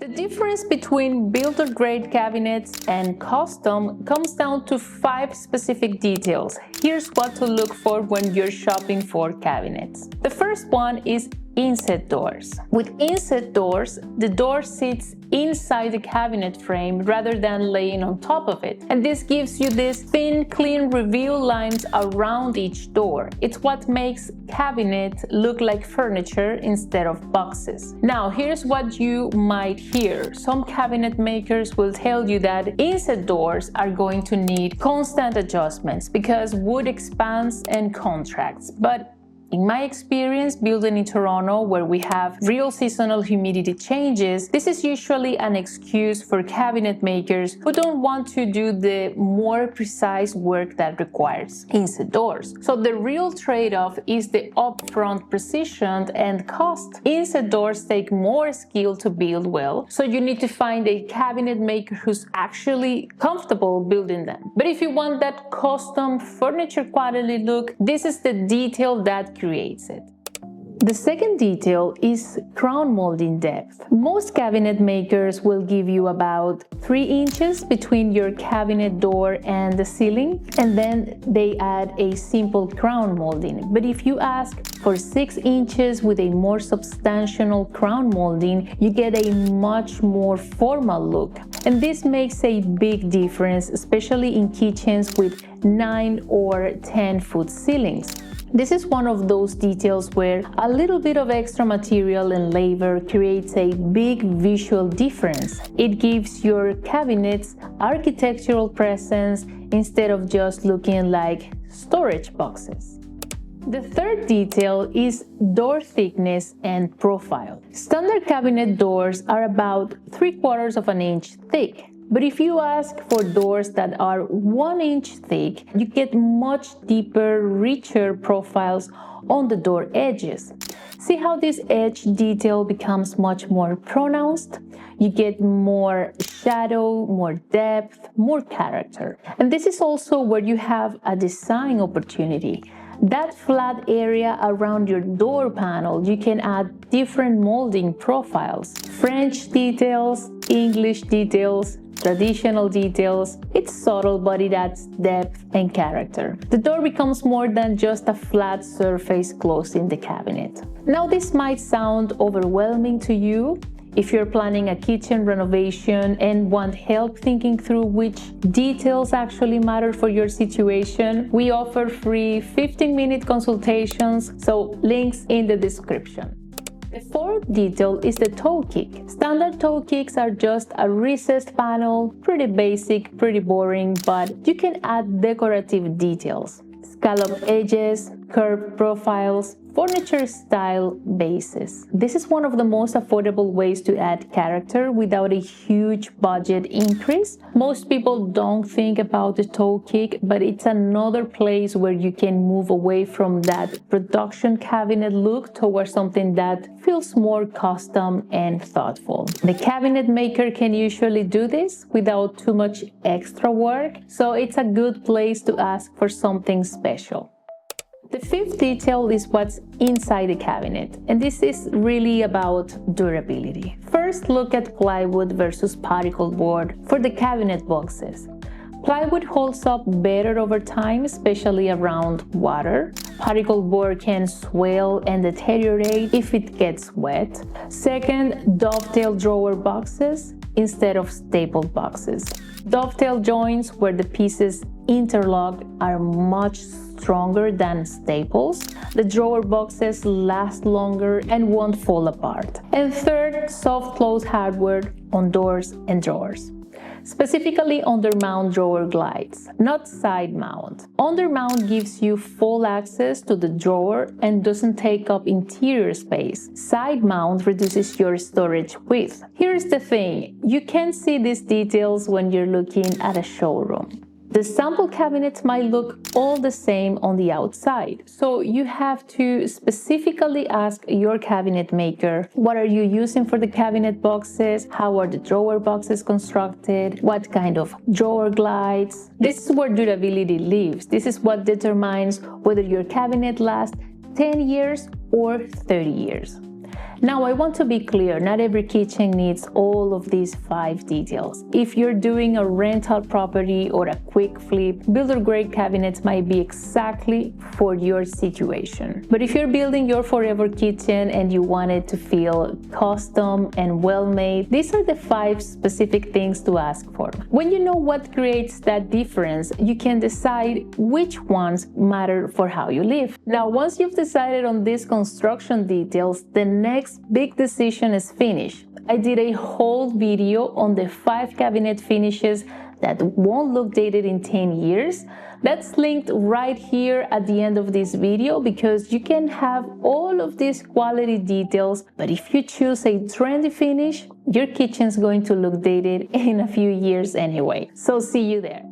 The difference between builder-grade cabinets and custom comes down to 5 specific details. Here's what to look for when you're shopping for cabinets. The first one is inset doors. With inset doors, the door sits inside the cabinet frame rather than laying on top of it. And this gives you these thin, clean reveal lines around each door. It's what makes cabinets look like furniture instead of boxes. Now, here's what you might hear. Some cabinet makers will tell you that inset doors are going to need constant adjustments because wood expands and contracts. But in my experience building in Toronto, where we have real seasonal humidity changes, this is usually an excuse for cabinet makers who don't want to do the more precise work that requires inset doors. So the real trade-off is the upfront precision and cost. Inset doors take more skill to build well, so you need to find a cabinet maker who's actually comfortable building them. But if you want that custom furniture quality look, this is the detail that creates it. The second detail is crown molding depth. Most cabinet makers will give you about 3 inches between your cabinet door and the ceiling, and then they add a simple crown molding. But if you ask for 6 inches with a more substantial crown molding, you get a much more formal look. And this makes a big difference, especially in kitchens with 9 or 10-foot ceilings. This is one of those details where a little bit of extra material and labor creates a big visual difference. It gives your cabinets architectural presence instead of just looking like storage boxes. The third detail is door thickness and profile. Standard cabinet doors are about 3/4 of an inch thick. But if you ask for doors that are 1 inch thick, you get much deeper, richer profiles on the door edges. See how this edge detail becomes much more pronounced? You get more shadow, more depth, more character. And this is also where you have a design opportunity. That flat area around your door panel, you can add different molding profiles. French details, English details, traditional details. It's subtle, but it adds depth and character. The door becomes more than just a flat surface closing the cabinet. Now, this might sound overwhelming to you. If you're planning a kitchen renovation and want help thinking through which details actually matter for your situation, we offer free 15-minute consultations, so links in the description. The fourth detail is the Toekick. Standard Toekicks are just a recessed panel, pretty basic, pretty boring, but you can add decorative details. Scalloped edges, curved profiles, furniture style bases. This is one of the most affordable ways to add character without a huge budget increase. Most people don't think about the Toekick, but it's another place where you can move away from that production cabinet look towards something that feels more custom and thoughtful. The cabinet maker can usually do this without too much extra work, so it's a good place to ask for something special. The fifth detail is what's inside the cabinet, and this is really about durability. First, look at plywood versus particle board for the cabinet boxes. Plywood holds up better over time, especially around water. Particle board can swell and deteriorate if it gets wet. Second, dovetail drawer boxes instead of stapled boxes. Dovetail joints where the pieces interlock are much stronger than staples. The drawer boxes last longer and won't fall apart. And third, soft close hardware on doors and drawers. Specifically undermount drawer glides, not side mount. Undermount gives you full access to the drawer and doesn't take up interior space. Side mount reduces your storage width. Here's the thing, you can't see these details when you're looking at a showroom. The sample cabinets might look all the same on the outside, so you have to specifically ask your cabinet maker, what are you using for the cabinet boxes? How are the drawer boxes constructed? What kind of drawer glides? This is where durability lives. This is what determines whether your cabinet lasts 10 years or 30 years. Now, I want to be clear, not every kitchen needs all of these 5 details. If you're doing a rental property or a quick flip, builder-grade cabinets might be exactly for your situation. But if you're building your forever kitchen and you want it to feel custom and well-made, these are the 5 specific things to ask for. When you know what creates that difference, you can decide which ones matter for how you live. Now, once you've decided on these construction details, the next big decision is finish. I did a whole video on the 5 cabinet finishes that won't look dated in 10 years. That's linked right here at the end of this video because you can have all of these quality details, but if you choose a trendy finish, your kitchen's going to look dated in a few years anyway. So see you there.